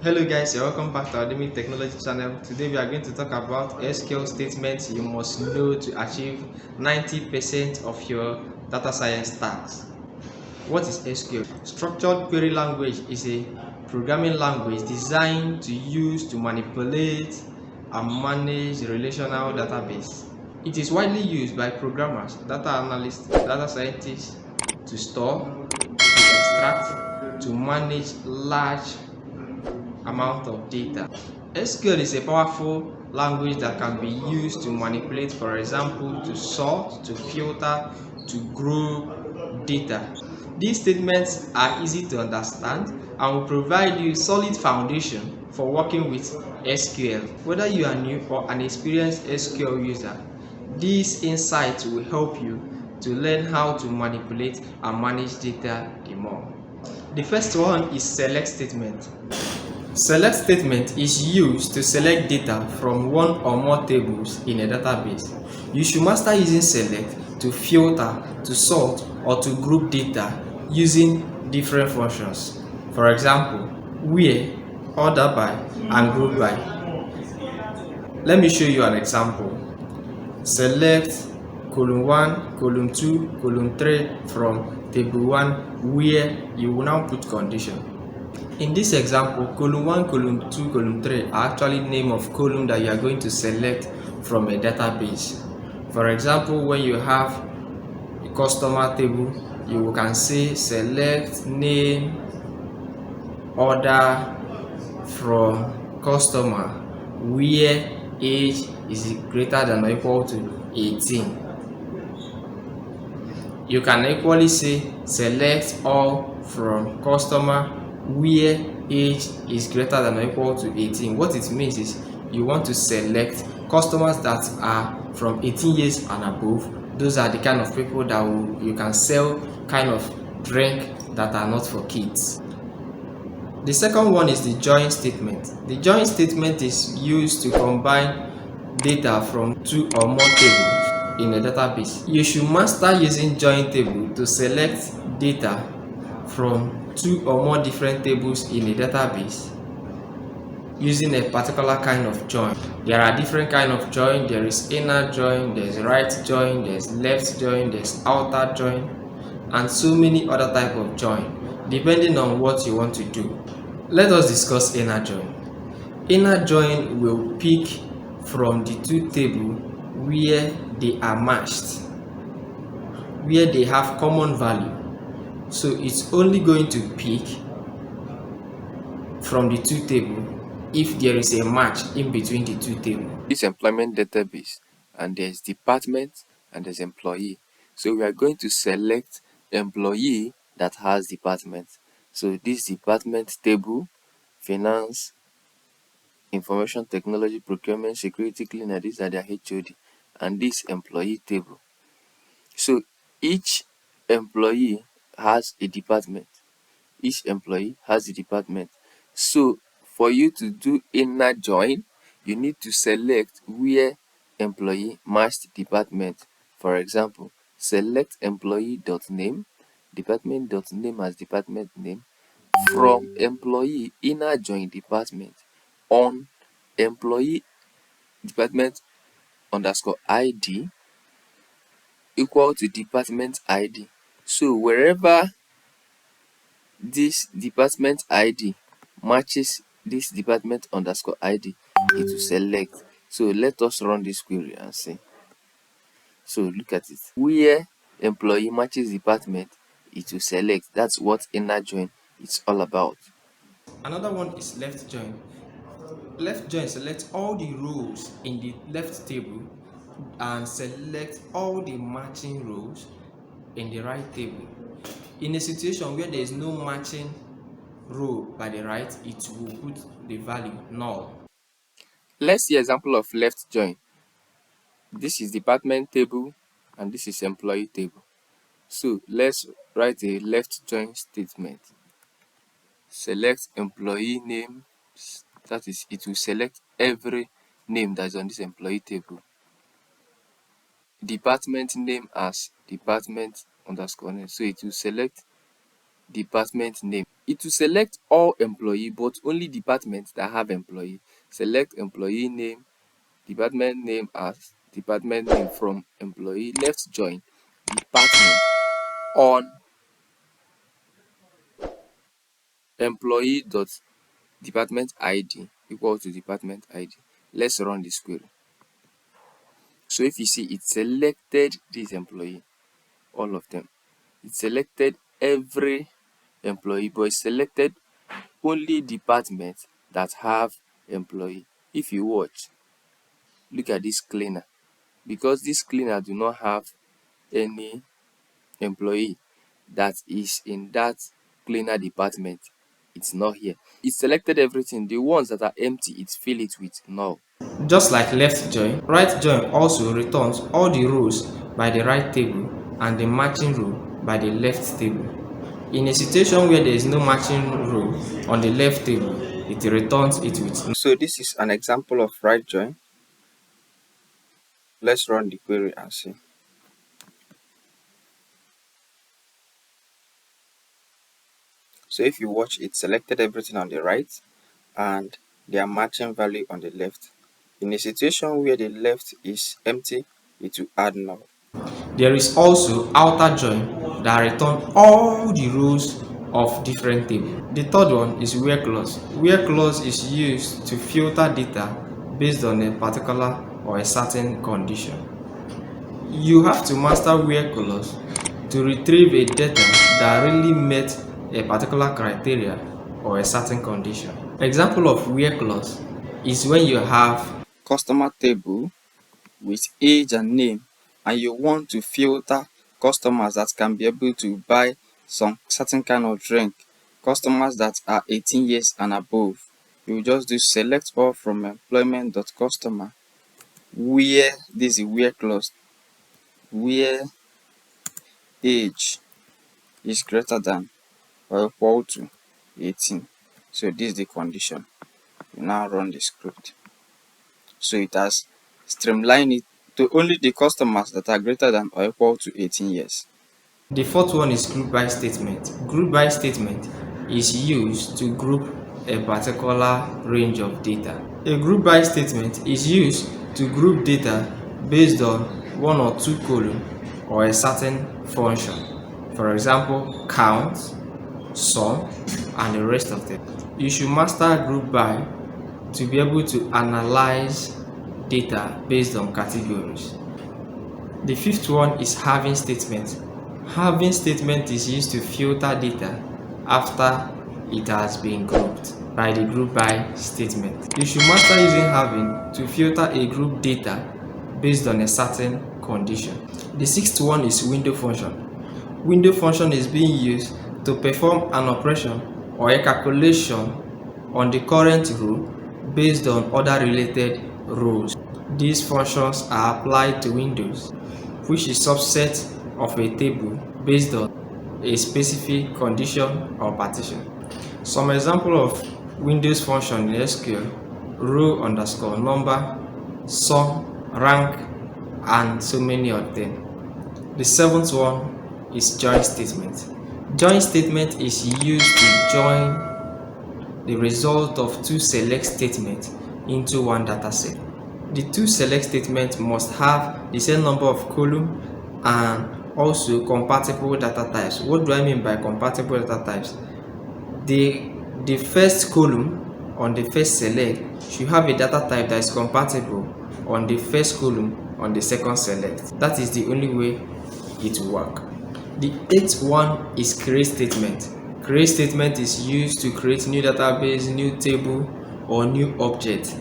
Hello guys, you're welcome back to our Academic Technology channel. Today we are going to talk about SQL statements you must know to achieve 90% of your data science tasks. What is SQL? Structured Query Language is a programming language designed to use to manipulate and manage relational database. It is widely used by programmers, data analysts, data scientists to store, to extract, to manage large amount of data. SQL is a powerful language that can be used to manipulate, for example, to sort, to filter, to group data. These statements are easy to understand and will provide you solid foundation for working with SQL. Whether you are new or an experienced SQL user, these insights will help you to learn how to manipulate and manage data the more. The first one is select statement. Select statement is used to select data from one or more tables in a database. You should master using select to filter, to sort, or to group data using different functions. For example, where, order by, and group by. Let me show you an example. Select column 1, column 2, column 3 from table 1 where you will now put condition. In this example, column 1, column 2, column 3 are actually name of column that you are going to select from a database. For example, when you have a customer table, you can say select name order from customer where age is greater than or equal to 18. You can equally say select all from customer where age is greater than or equal to 18. What it means is you want to select customers that are from 18 years and above. Those are the kind of people that you can sell kind of drink that are not for kids. The second one is the join statement. The join statement is used to combine data from two or more tables in a database. You should master using join table to select data from two or more different tables in a database using a particular kind of join. There are different kind of join. There is inner join, there's right join, there's left join, there's outer join, and so many other type of join depending on what you want to do. Let us discuss inner join. Inner join will pick from the two tables where they are matched, where they have common value. So it's only going to pick from the two tables if there is a match in between the two tables. This employment database, and there's department and there's employee. So we are going to select employee that has department. So this department table, finance, information technology, procurement, security, cleaner, these are their HOD, and this employee table. So each employee has a department. Each employee has a department. So for you to do inner join, you need to select where employee matched department. For example, select employee.name, department.name as department name from employee inner join department on employee department underscore ID equal to department ID. So wherever this department ID matches this department underscore ID, it will select. So let us run this query and see. So look at it. Where employee matches department, it will select. That's what inner join is all about. Another one is left join. Left join selects all the rows in the left table and select all the matching rows in the right table. In a situation where there is no matching row by the right, it will put the value null. Let's see example of left join. This is department table and this is employee table. So let's write a left join statement. Select employee name, that is, it will select every name that is on this employee table. Department name as department underscore name, so it will select department name. It will select all employee but only departments that have employee. Select employee name, department name as department name from employee. Left join department on employee dot department id equal to department id. Let's run this query. So if you see, it selected this employee, all of them. It selected every employee, but it selected only departments that have employee. If you watch, look at this cleaner. Because this cleaner do not have any employee that is in that cleaner department, it's not here. It selected everything. The ones that are empty, it fill it with null. Just like left join, right join also returns all the rows by the right table and the matching row by the left table. In a situation where there is no matching row on the left table, it returns it with null. So this is an example of right join. Let's run the query and see. So if you watch, it selected everything on the right and their matching value on the left. In a situation where the left is empty, it will add null. There is also outer join that returns all the rows of different tables. The third one is where clause. Where clause is used to filter data based on a particular or a certain condition. You have to master where clause to retrieve a data that really met a particular criteria or a certain condition. Example of where clause is when you have Customer table with age and name, and you want to filter customers that can be able to buy some certain kind of drink, customers that are 18 years and above. You will just do select all from employment.customer where this is where clause, where age is greater than or equal to 18. So this is the condition. You now run the script. So it has streamlined it to only the customers that are greater than or equal to 18 years. the fourth one is group by statement. Group by statement is used to group a particular range of data. A group by statement is used to group data based on one or two columns or a certain function. For example, count, sum, and the rest of them. You should master group by to be able to analyze data based on categories. The fifth one is having statement. Having statement is used to filter data after it has been grouped by the group by statement. You should master using having to filter a group data based on a certain condition. The sixth one is window function. Window function is being used to perform an operation or a calculation on the current row based on other related rows. These functions are applied to windows, which is subset of a table based on a specific condition or partition. Some example of Windows function in SQL: row underscore number, sum, rank, and so many of them. The seventh one is join statement. Join statement is used to join the result of two select statements into one dataset. The two select statements must have the same number of columns and also compatible data types. What do I mean by compatible data types? The first column on the first select should have a data type that is compatible on the first column on the second select. That is the only way it will work. The eighth one is create statement. Create statement is used to create new database, new table, or new object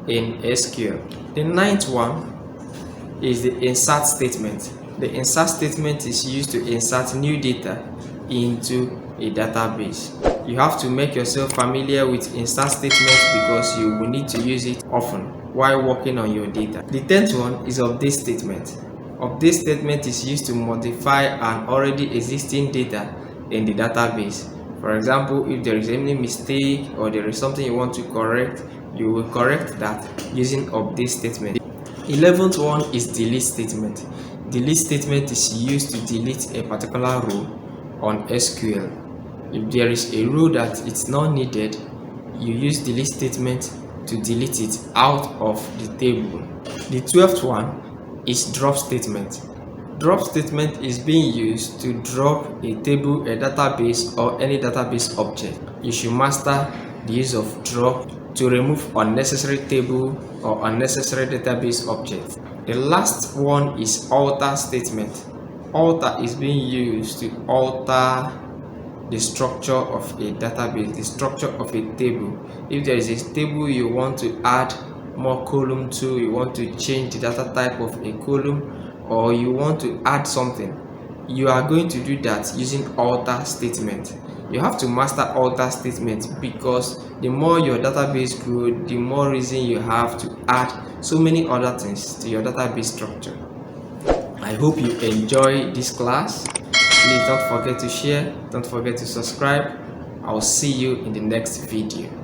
in SQL. The ninth one is the insert statement. The insert statement is used to insert new data into a database. You have to make yourself familiar with insert statements because you will need to use it often while working on your data. The 10th one is update statement. Update statement is used to modify an already existing data in the database. For example, if there is any mistake or there is something you want to correct, you will correct that using update statement. 11th one is delete statement. Delete statement is used to delete a particular row on SQL. If there is a row that it's not needed, you use delete statement to delete it out of the table. The 12th one is drop statement. Drop statement is being used to drop a table, a database, or any database object. You should master the use of drop to remove unnecessary table or unnecessary database objects. The last one is alter statement. Alter is being used to alter the structure of a database, the structure of a table. If there is a table you want to add more column to, you want to change the data type of a column, or you want to add something, you are going to do that using alter statement. You have to master alter statement because the more your database grows, the more reason you have to add so many other things to your database structure. I hope you enjoy this class. Please don't forget to share, don't forget to subscribe. I'll see you in the next video.